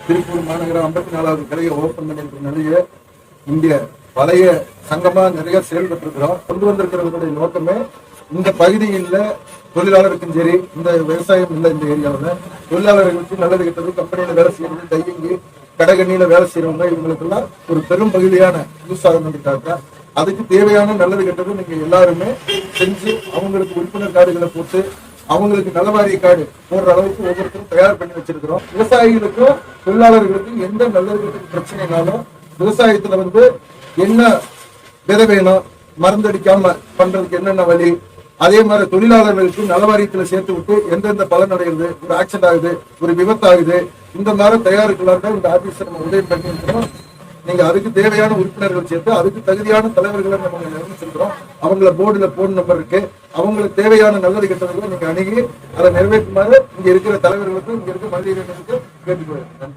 திருப்பூர் மாநகர 54வது கிளையை ஓபன் பண்ணிருக்கிற நிலையை இந்திய பழைய சங்கமா நிறைய செயல்பட்டிருக்கிறோம். கொண்டு வந்திருக்கிறவங்களுடைய நோக்கமே இந்த பகுதியில் தொழிலாளருக்கும் சரி, இந்த விவசாயம் இல்லை இந்த ஏரியாவில் தொழிலாளர்களுக்கு நல்லது கிட்டது, கம்பெனியில வேலை செய்யறது, டையிங்கு கடகண்ணியில வேலை செய்யறவங்க இவங்களுக்கு எல்லாம் ஒரு பெரும் பகுதியான யூஸ் ஆகணும்னுக்காக அதுக்கு தேவையான நல்லது கிட்டது நீங்க எல்லாருமே செஞ்சு அவங்களுக்கு உறுப்பினர் கார்டுகளை போட்டு அவங்களுக்கு நலவாரிய கார்டு போடுற அளவுக்கு ஒவ்வொருத்தரும் தயார் பண்ணி வச்சிருக்கிறோம். விவசாயிகளுக்கும் தொழிலாளர்களுக்கும் எந்த நல்லது கிட்ட பிரச்சனைனாலும் விவசாயத்துல என்ன விதை வேணும், மருந்தடிக்காம பண்றதுக்கு என்னென்ன வழி, அதே மாதிரி தொழிலாளர்களுக்கு நலவாரியத்துல சேர்த்து விட்டு எந்தெந்த பலன் அடைகிறது, ஒரு ஆக்சிடென்ட் ஆகுது, ஒரு விபத்து ஆகுது, இந்த மாதிரி தயாரிக்கலாம் இந்த ஆபீஸை நம்ம உதவி பண்ணி இருக்கிறோம். நீங்க அதுக்கு தேவையான உறுப்பினர்கள் சேர்த்து அதுக்கு தகுதியான தலைவர்களை நம்ம நியமிச்சிருக்கிறோம். அவங்கள போர்டுல போன் நம்பர் இருக்கு. அவங்களுக்கு தேவையான நல்லது கெட்டவர்களை நீங்க அணுகி அதை நிறைவேற்றுமாறு இங்க இருக்கிற தலைவர்களுக்கு, இங்க இருக்கிற மகளிர்களுக்கு கேட்டுக்கொள்கிறேன்.